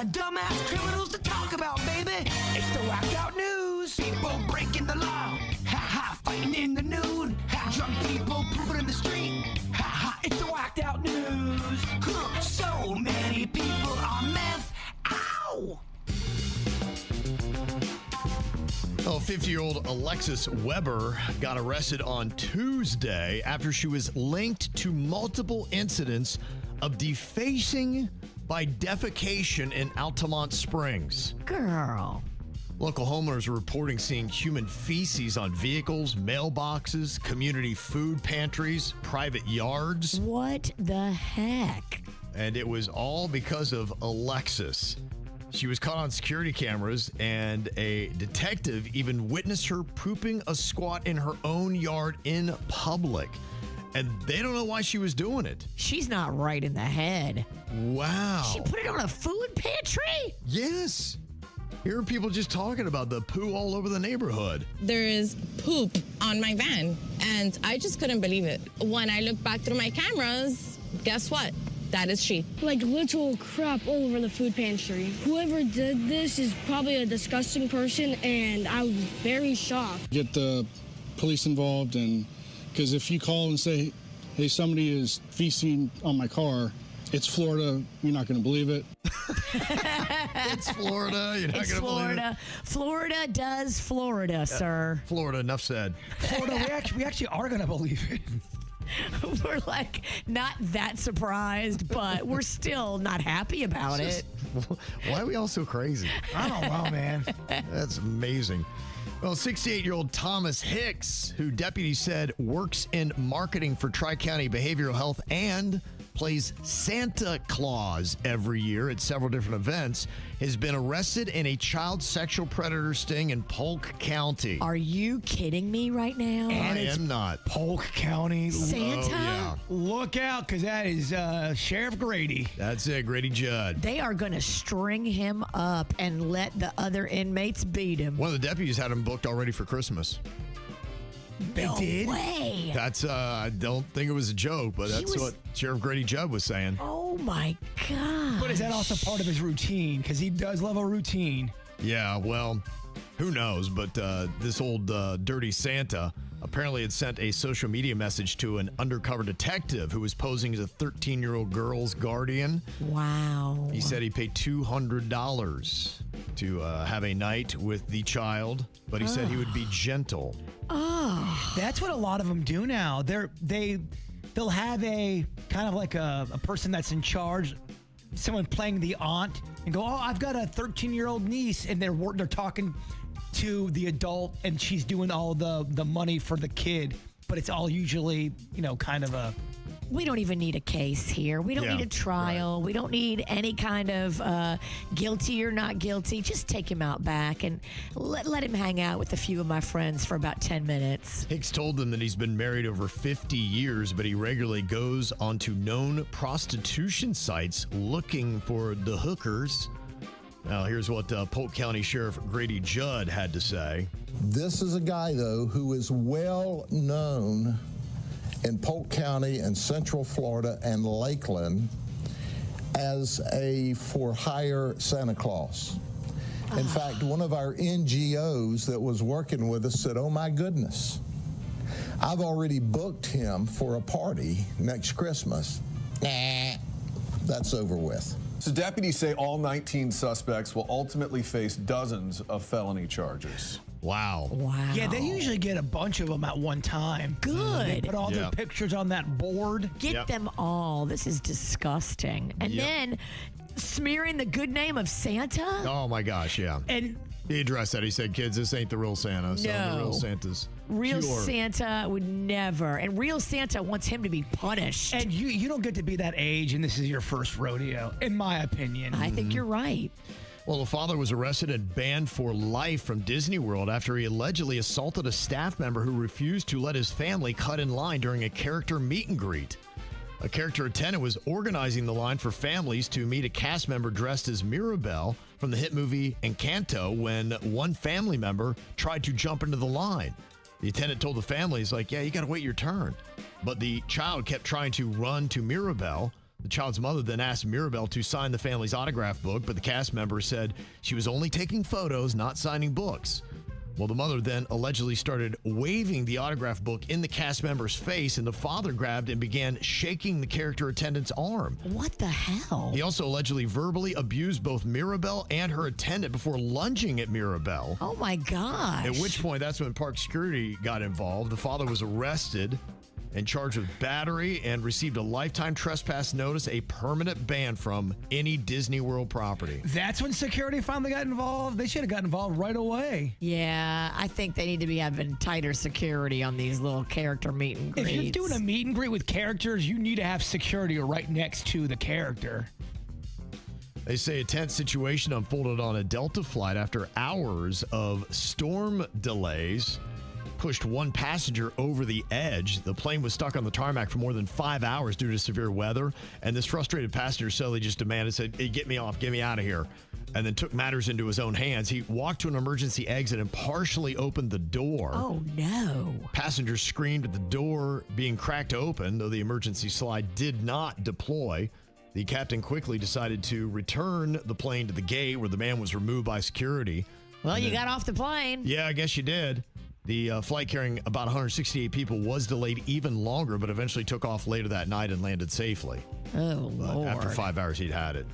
lot of dumbass criminals to talk about, baby. It's the whacked out news. People breaking the law. Ha ha, fighting in the nude. Ha, drunk people pooping in the street. Ha ha, it's the whacked out news. Huh, so many people on meth. Ow! Oh, 50-year-old Alexis Weber got arrested on Tuesday after she was linked to multiple incidents of defacing by defecation in Altamont Springs. Girl. Local homeowners are reporting seeing human feces on vehicles, mailboxes, community food pantries, private yards. What the heck? And it was all because of Alexis. She was caught on security cameras, and a detective even witnessed her pooping a squat in her own yard in public. And they don't know why she was doing it. She's not right in the head. Wow. She put it on a food pantry? Yes. Here are people just talking about the poo all over the neighborhood. There is poop on my van, and I just couldn't believe it. When I looked back through my cameras, guess what? That is she. Like literal crap all over the food pantry. Whoever did this is probably a disgusting person, and I was very shocked. Get the police involved, and because if you call and say, hey, somebody is feasting on my car, it's Florida, you're not going to believe it. It's Florida, you're not going to believe it. Florida does Florida, sir. Florida, enough said. Florida, we actually are going to believe it. We're like not that surprised, but we're still not happy about it. Why are we all so crazy? I don't know, man. That's amazing. Well, 68-year-old Thomas Hicks, who deputies said works in marketing for Tri-County Behavioral Health and plays Santa Claus every year at several different events, has been arrested in a child sexual predator sting in Polk County. Are you kidding me right now? I am not. Polk County. Santa? Oh, yeah. Look out, because that is Sheriff Grady. That's it, Grady Judd. They are going to string him up and let the other inmates beat him. One of the deputies had him booked already for Christmas. They did? No way. That's, I don't think it was a joke, but that's what Sheriff Grady Judd was saying. Oh, my God. But is that also part of his routine? Because he does love a routine. Yeah, well, who knows? But this old dirty Santa apparently had sent a social media message to an undercover detective who was posing as a 13-year-old girl's guardian. Wow. He said he paid $200 to have a night with the child, but he said he would be gentle. Oh. That's what a lot of them do now. They'll have a kind of like a person that's in charge, someone playing the aunt, and go, oh, I've got a 13-year-old niece, and they're talking to the adult, and she's doing all the money for the kid, but it's all usually, kind of a... We don't even need a case here. We don't need a trial. Right. We don't need any kind of guilty or not guilty. Just take him out back and let him hang out with a few of my friends for about 10 minutes. Hicks told them that he's been married over 50 years, but he regularly goes onto known prostitution sites looking for the hookers. Now, here's what Polk County Sheriff Grady Judd had to say. This is a guy, though, who is well known in Polk County and Central Florida and Lakeland as a for-hire Santa Claus. In fact, one of our NGOs that was working with us said, oh my goodness, I've already booked him for a party next Christmas. Nah, that's over with. So deputies say all 19 suspects will ultimately face dozens of felony charges. Wow. Yeah, they usually get a bunch of them at one time. Good. They put all their pictures on that board. Get them all. This is disgusting. And then smearing the good name of Santa? Oh, my gosh, yeah. And he addressed that. He said, kids, this ain't the real Santa. So the real Santa's Real Santa would never. And real Santa wants him to be punished. And you don't get to be that age, and this is your first rodeo, in my opinion. I think you're right. Well, the father was arrested and banned for life from Disney World after he allegedly assaulted a staff member who refused to let his family cut in line during a character meet and greet. A character attendant was organizing the line for families to meet a cast member dressed as Mirabelle from the hit movie Encanto when one family member tried to jump into the line. The attendant told the families, like, yeah, you got to wait your turn. But the child kept trying to run to Mirabelle. The child's mother then asked Mirabel to sign the family's autograph book, but the cast member said she was only taking photos, not signing books. Well, the mother then allegedly started waving the autograph book in the cast member's face, and the father grabbed and began shaking the character attendant's arm. What the hell? He also allegedly verbally abused both Mirabel and her attendant before lunging at Mirabel. Oh, my gosh. At which point, that's when park security got involved. The father was arrested and charged with battery and received a lifetime trespass notice, a permanent ban from any Disney World property. That's when security finally got involved. They should have got involved right away. Yeah, I think they need to be having tighter security on these little character meet and greets. If you're doing a meet and greet with characters, you need to have security right next to the character. They say a tense situation unfolded on a Delta flight after hours of storm delays pushed one passenger over the edge. The plane was stuck on the tarmac for more than 5 hours due to severe weather, and this frustrated passenger suddenly just demanded, said, "Hey, get me off, get me out of here," and then took matters into his own hands. He walked to an emergency exit and partially opened the door. Oh, no. Passengers screamed at the door being cracked open, though the emergency slide did not deploy. The captain quickly decided to return the plane to the gate where the man was removed by security. Well, you got off the plane. Yeah, I guess you did. The flight carrying about 168 people was delayed even longer, but eventually took off later that night and landed safely. Oh, But Lord. after 5 hours, he'd had it.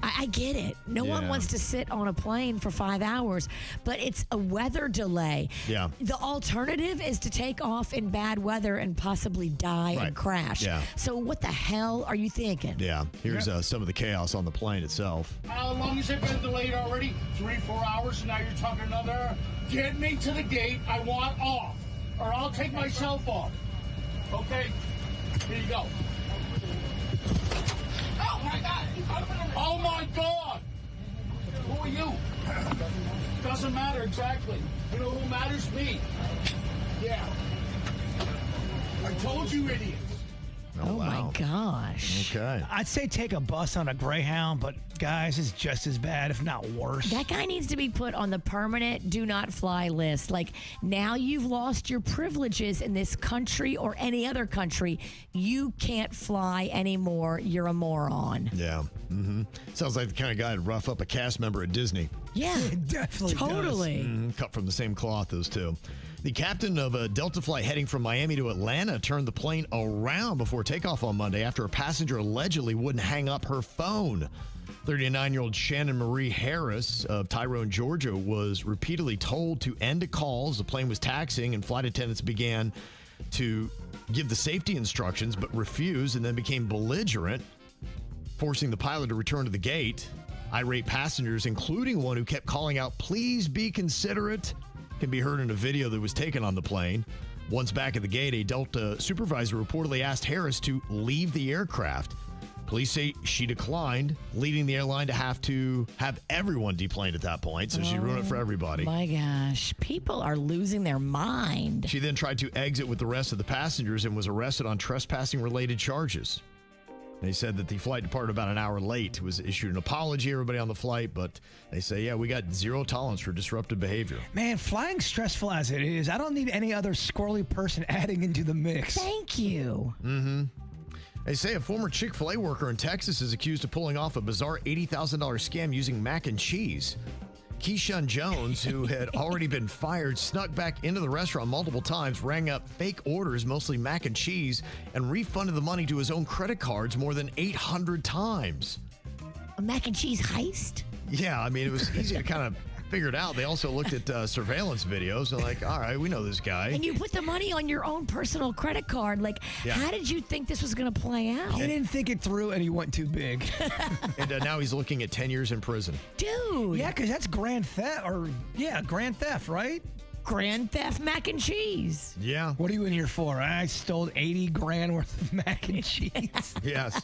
I get it. No one Yeah. wants to sit on a plane for 5 hours, but it's a weather delay. Yeah. The alternative is to take off in bad weather and possibly die Right. and crash. Yeah. So what the hell are you thinking? Yeah, here's some of the chaos on the plane itself. How long has it been delayed already? 3-4 hours, and now you're talking another. Get me to the gate. I want off, or I'll take myself off. Okay, here you go. Oh my God! Oh my God! Who are you? Doesn't matter exactly. You know who matters? Me. Yeah. I told you, idiots. Oh, my gosh. Okay. I'd say take a bus on a Greyhound, but guys, it's just as bad, if not worse. That guy needs to be put on the permanent do not fly list. Like, now you've lost your privileges in this country or any other country. You can't fly anymore. You're a moron. Yeah. Sounds like the kind of guy to rough up a cast member at Disney. Yeah. It definitely Totally. Cut from the same cloth, those two. The captain of a Delta flight heading from Miami to Atlanta turned the plane around before takeoff on Monday after a passenger allegedly wouldn't hang up her phone. 39-year-old Shannon Marie Harris of Tyrone, Georgia, was repeatedly told to end a call as the plane was taxiing, and flight attendants began to give the safety instructions but refused and then became belligerent, forcing the pilot to return to the gate. Irate passengers, including one who kept calling out, "Please be considerate," can be heard in a video that was taken on the plane. Once back at the gate, a Delta supervisor reportedly asked Harris to leave the aircraft. Police say she declined, leading the airline to have everyone deplaned at that point, so she ruined it for everybody. My gosh. People are losing their mind. She then tried to exit with the rest of the passengers and was arrested on trespassing-related charges. They said that the flight departed about an hour late, was issued an apology, everybody on the flight, but they say, yeah, we got zero tolerance for disruptive behavior. Man, flying stressful as it is, I don't need any other squirrely person adding into the mix. Thank you. They say a former Chick-fil-A worker in Texas is accused of pulling off a bizarre $80,000 scam using mac and cheese. Keyshawn Jones, who had already been fired, snuck back into the restaurant multiple times, rang up fake orders, mostly mac and cheese, and refunded the money to his own credit cards more than 800 times. A mac and cheese heist? Yeah, I mean, it was easy to kind of figure it out. They also looked at surveillance videos and like, all right, we know this guy. And you put the money on your own personal credit card. Like, how did you think this was going to play out? He didn't think it through and he went too big. And now he's looking at 10 years in prison. Dude. Yeah, because that's grand theft, grand theft, right? Grand theft mac and cheese. Yeah. What are you in here for? I stole 80 grand worth of mac and cheese. Yes.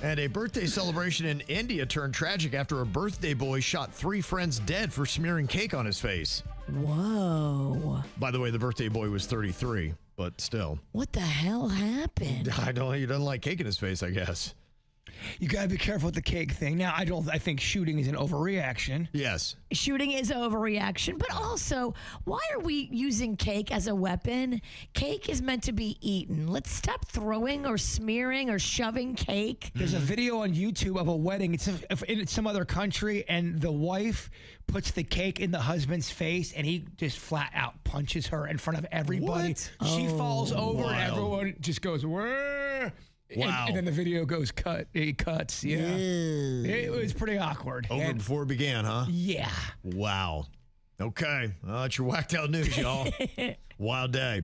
And a birthday celebration in India turned tragic after a birthday boy shot 3 friends dead for smearing cake on his face. Whoa. By the way, the birthday boy was 33, but still. What the hell happened? I don't know. He doesn't like cake in his face, I guess. You got to be careful with the cake thing. Now, I think shooting is an overreaction. Yes. Shooting is an overreaction, but also, why are we using cake as a weapon? Cake is meant to be eaten. Let's stop throwing or smearing or shoving cake. There's a video on YouTube of a wedding. It's in some other country, and the wife puts the cake in the husband's face, and he just flat out punches her in front of everybody. What? She falls over, Wild. and everyone just goes, "Whoa." Wow. And then the video goes it cuts. Yeah. It was pretty awkward. Over before it began, huh? Yeah. Wow. Okay. That's your whacked out news, y'all. Wild day.